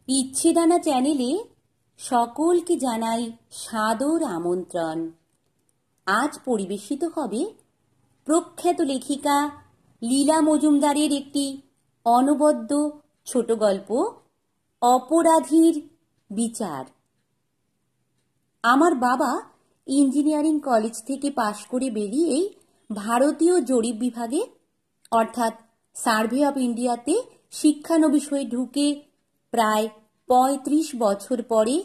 ইচ্ছেদানা চ্যানেলে সকলকে জানাই সাদর আমন্ত্রণ। আজ পরিবেশিত হবে প্রখ্যাত লেখিকা লীলা মজুমদারের একটি অনবদ্য ছোট গল্প, অপরাধীর বিচার। আমার বাবা ইঞ্জিনিয়ারিং কলেজ থেকে পাশ করে বেরিয়েই ভারতীয় জরিপ বিভাগে অর্থাৎ সার্ভে অফ ইন্ডিয়াতে শিক্ষানবিশ হয়ে ঢুকে প্রায় ৩৫ বছর পরে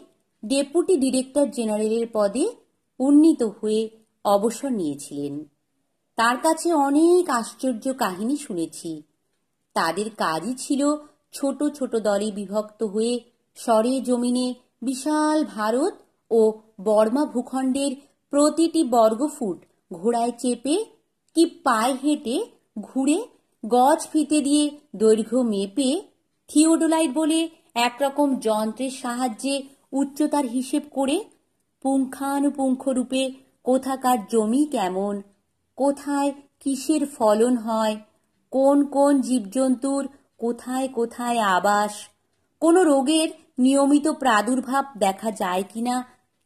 ডেপুটি ডিরেক্টর জেনারেলের পদে উন্নীত হয়ে অবসর নিয়েছিলেন। তার কাছে অনেক আশ্চর্য কাহিনী শুনেছি। তাদের কাজই ছিল ছোট ছোট দলে বিভক্ত হয়ে সরে জমিনে বিশাল ভারত ও বর্মা ভূখণ্ডের প্রতিটি বর্গফুট ঘোড়ায় চেপে কি পায়ে হেঁটে ঘুরে গজ ফিতে দিয়ে দৈর্ঘ্য মেপে থিওডোলাইট বলে একরকম যন্ত্রের সাহায্যে উচ্চতার হিসেব করে পুঙ্খানুপুঙ্খ রূপে কোথাকার জমি কেমন, কোথায় কিসের ফলন হয়, কোন কোন জীবজন্তুর কোথায় কোথায় আবাস, কোনো রোগের নিয়মিত প্রাদুর্ভাব দেখা যায় কিনা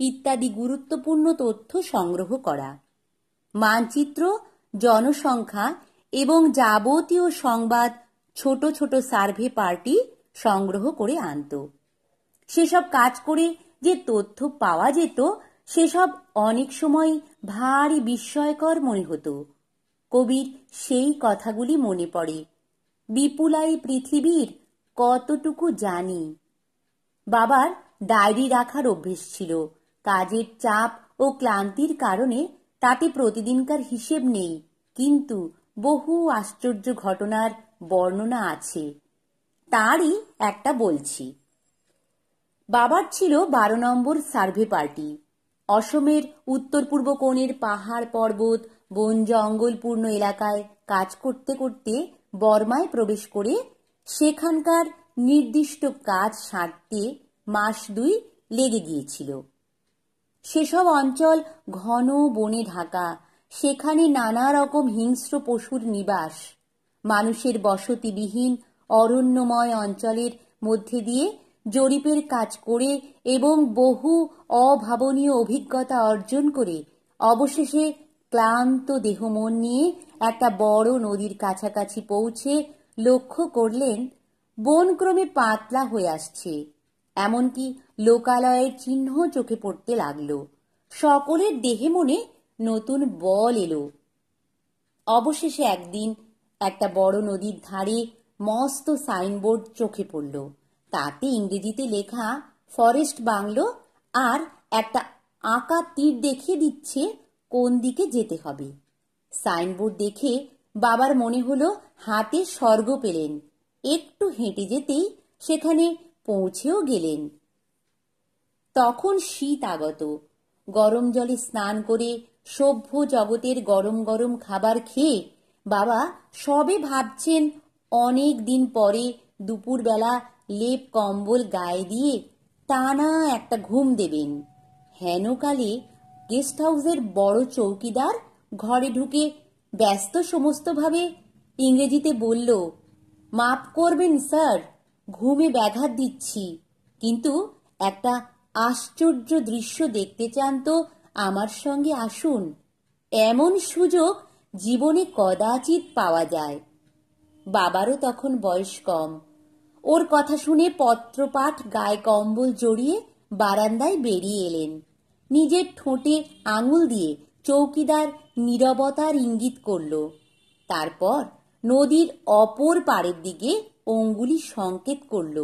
ইত্যাদি গুরুত্বপূর্ণ তথ্য সংগ্রহ করা, মানচিত্র, জনসংখ্যা এবং যাবতীয় সংবাদ ছোট ছোট সার্ভে পার্টি সংগ্রহ করে আনত। সেসব কাজ করে যে তথ্য পাওয়া যেত সেসব অনেক সময় ভারী বিস্ময়কর মনে হতো। কবির সেই কথাগুলি মনে পড়ে। বিপুলাই পৃথিবীর কতটুকু জানি। বাবার ডায়েরি রাখার অভ্যেস ছিল। কাজের চাপ ও ক্লান্তির কারণে তাতে প্রতিদিনকার হিসেব নেই, কিন্তু বহু আশ্চর্য ঘটনার বর্ণনা আছে। তারই একটা বলছি। বাবার ছিল ১২ নম্বর সার্ভে পার্টি। অসমের উত্তর পূর্ব কোণের পাহাড় পর্বত বন জঙ্গলপূর্ণ এলাকায় কাজ করতে করতে বর্মায় প্রবেশ করে সেখানকার নির্দিষ্ট কাজ সারতে মাস ২ লেগে গিয়েছিল। সেসব অঞ্চল ঘন বনে ঢাকা। সেখানে নানা রকম হিংস্র পশুর নিবাস। মানুষের বসতিবিহীন অরণ্যময় অঞ্চলের মধ্যে দিয়ে জরিপের কাজ করে এবং বহু অভাবনীয় অভিজ্ঞতা অর্জন করে অবশেষে ক্লান্ত দেহ মন নিয়ে একটা বড় নদীর কাছাকাছি পৌঁছে লক্ষ্য করলেন বন ক্রমে পাতলা হয়ে আসছে, এমনকি লোকালয়ের চিহ্ন চোখে পড়তে লাগল। সকলের দেহে মনে নতুন বল এলো। অবশেষে একদিন একটা বড় নদীর ধারে মস্ত সাইনবোর্ড চোখে পড়ল। তাতে ইংরেজিতে লেখা ফরেস্ট বাংলো আর একটা আঁকা তীর দেখিয়ে দিচ্ছে কোন দিকে যেতে হবে। সাইনবোর্ড দেখে বাবার মনে হলো হাতে স্বর্গ পেলেন। একটু হেঁটে যেতেই সেখানে পৌঁছেও গেলেন। তখন শীত আগত। গরম জলে স্নান করে সভ্য জগতের গরম গরম খাবার খেয়ে বাবা সবে ভাবছেন অনেক দিন পরে দুপুরবেলা লেপ কম্বল গায়ে দিয়ে টানা একটা ঘুম দেবেন। হেনকালে গেস্ট হাউসের বড় চৌকিদার ঘরে ঢুকে ব্যস্ত সমস্তভাবে ইংরেজিতে বলল, মাপ করবেন স্যার, ঘুমে ব্যাঘাত দিচ্ছি, কিন্তু একটা আশ্চর্য দৃশ্য দেখতে চান তো আমার সঙ্গে আসুন। এমন সুযোগ জীবনে কদাচিৎ পাওয়া যায়। বাবারও তখন বয়স কম। ওর কথা শুনে পত্রপাঠ গায়ে কম্বল জড়িয়ে বারান্দায় বেরিয়ে এলেন। নিজের ঠোঁটে আঙুল দিয়ে চৌকিদার নীরবতার ইঙ্গিত করল। তারপর নদীর অপর পাড়ের দিকে অঙ্গুলি সংকেত করল।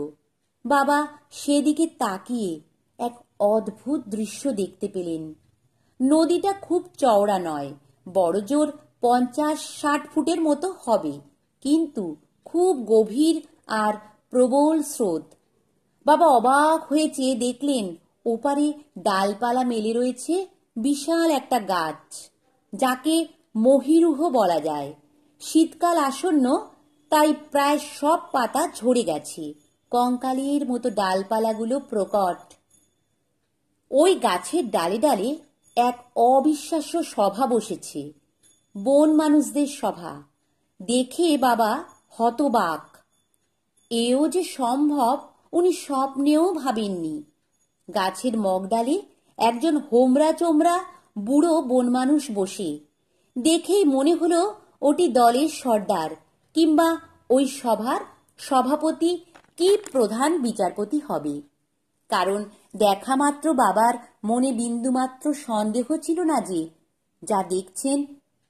বাবা সেদিকে তাকিয়ে এক অদ্ভুত দৃশ্য দেখতে পেলেন। নদীটা খুব চওড়া নয়, বড়জোর ৫০-৬০ ফুটের মতো হবে, কিন্তু খুব গভীর আর প্রবল স্রোত। বাবা অবাক হয়ে চেয়ে দেখলেন ওপারে ডালপালা মেলে রয়েছে বিশাল একটা গাছ, যাকে মহিরুহ বলা যায়। শীতকাল আসন্ন, তাই প্রায় সব পাতা ঝরে গেছে। কঙ্কালের মতো ডালপালাগুলো প্রকট। ওই গাছের ডালে ডালে এক অবিশ্বাস্য সভা বসেছে, বন মানুষদের সভা। দেখে বাবা হতবাক। এও যে সম্ভব উনি স্বপ্নেও ভাবেননি। গাছের মগডালে একজন হোমরা চোমরা বুড়ো বনমানুষ বসে। দেখেই মনে হলো ওটি দলের সর্দার কিংবা ওই সভার সভাপতি কি প্রধান বিচারপতি হবে। কারণ দেখা মাত্র বাবার মনে বিন্দুমাত্র সন্দেহ ছিল না যে যা দেখছেন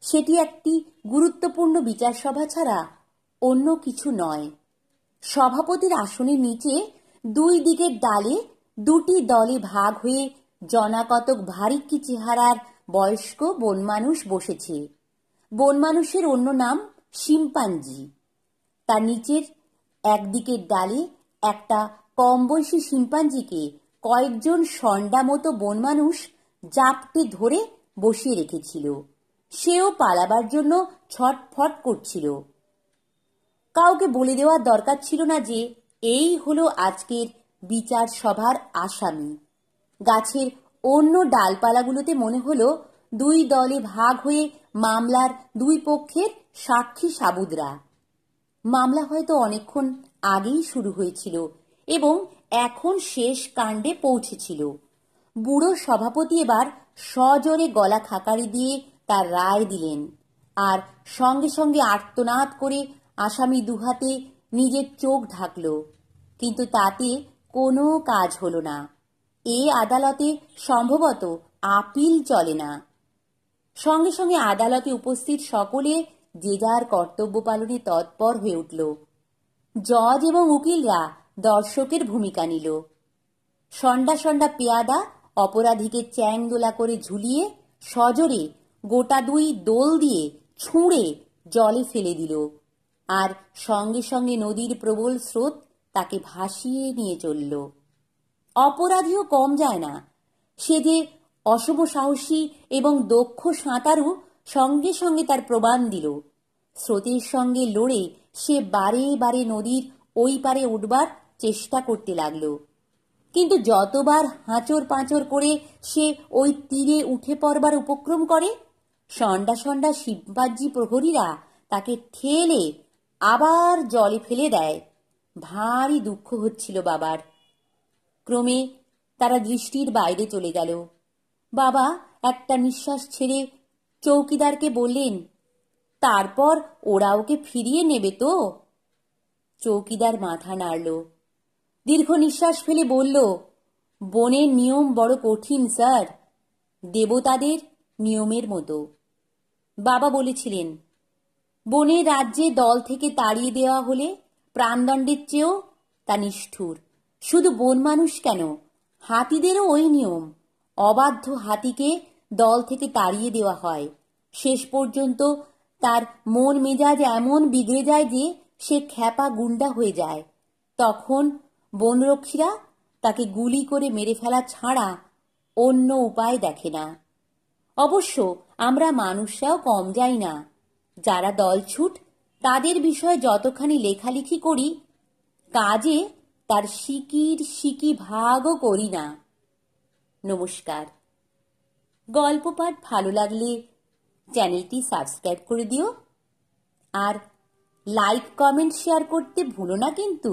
সেটি একটি গুরুত্বপূর্ণ বিচার সভা ছাড়া অন্য কিছু নয়। সভাপতির আসনের নিচে দুই দিকের ডালে দুটি দলে ভাগ হয়ে জনাকতক ভারিক্কি চেহারার বয়স্ক বনমানুষ বসেছে। বনমানুষের অন্য নাম শিম্পাঞ্জি। তার নিচের একদিকের ডালে একটা কম বয়সী শিম্পাঞ্জিকে কয়েকজন ষণ্ডা মতো বনমানুষ জাপটে ধরে বসিয়ে রেখেছিল। সেও পালাবার জন্য ছটফট করছিল। কাউকে বলে দেওয়ার দরকার ছিল না যে এই হলো আজকের বিচার সভার আসামি। গাছের অন্য ডালপালাগুলোতে মনে হলো দুই দলে ভাগ হয়ে মামলার দুই পক্ষের সাক্ষী সাবুদরা। মামলা হয়তো অনেকক্ষণ আগেই শুরু হয়েছিল এবং এখন শেষ কাণ্ডে পৌঁছেছিল। বুড়ো সভাপতি এবার সজোরে গলা খাকারি দিয়ে তার রায় দিলেন, আর সঙ্গে সঙ্গে আর্তনাদ করে আসামি দুহাতে নিজের চোখ ঢাকল। কিন্তু তাতে কোনো কাজ হলো না। এ আদালতে সম্ভবত আপিল চলে না। সঙ্গে সঙ্গে আদালতে উপস্থিত সকলে যে যার কর্তব্য পালনে তৎপর হয়ে উঠল। জজ এবং উকিলরা দর্শকের ভূমিকা নিল। সন্ডা সন্ডা পেয়াদা অপরাধীকে চ্যাংদোলা করে ঝুলিয়ে সজোরে গোটা দুই দোল দিয়ে ছুঁড়ে জলে ফেলে দিল, আর সঙ্গে সঙ্গে নদীর প্রবল স্রোত তাকে ভাসিয়ে নিয়ে চলল। অপরাধীও কম যায় না। সে যে অশুভ সাহসী এবং দক্ষ সাঁতারু, সঙ্গে সঙ্গে তার প্রমাণ দিল। স্রোতের সঙ্গে লড়ে সে বারে বারে নদীর ওই পারে উঠবার চেষ্টা করতে লাগল। কিন্তু যতবার হাঁচর পাঁচর করে সে ওই তীরে উঠে পড়বার উপক্রম করে, সন্ডা সন্ডা শিম্পাঞ্জি প্রহরীরা তাকে ঠেলে আবার জলে ফেলে দেয়। ভারী দুঃখ হচ্ছিল বাবার। ক্রমে তারা দৃষ্টির বাইরে চলে গেল। বাবা একটা নিঃশ্বাস ছেড়ে চৌকিদারকে বললেন, তারপর ওরা ওকে ফিরিয়ে নেবে তো? চৌকিদার মাথা নাড়ল, দীর্ঘ নিঃশ্বাস ফেলে বলল, বনের নিয়ম বড় কঠিন স্যার, দেবতাদের নিয়মের মতো। বাবা বলেছিলেন, বনের রাজ্যে দল থেকে তাড়িয়ে দেওয়া হলে প্রাণদণ্ডের চেয়েও তা নিষ্ঠুর। শুধু বন মানুষ কেন, হাতিদেরও ওই নিয়ম। অবাধ্য হাতিকে দল থেকে তাড়িয়ে দেওয়া হয়। শেষ পর্যন্ত তার মন মেজাজ এমন বিগড়ে যায় যে সে খ্যাপা গুন্ডা হয়ে যায়। তখন বনরক্ষীরা তাকে গুলি করে মেরে ফেলা ছাড়া অন্য উপায় দেখে না। অবশ্য আমরা মানুষরাও কম যাই না। যারা দলছুট তাদের বিষয়ে যতখানি লেখালেখি করি, কাজে তার সিকি ভাগও করি না। নমস্কার। গল্প পাঠ ভালো লাগলে চ্যানেলটি সাবস্ক্রাইব করে দিও, আর লাইক কমেন্ট শেয়ার করতে ভুলো না কিন্তু।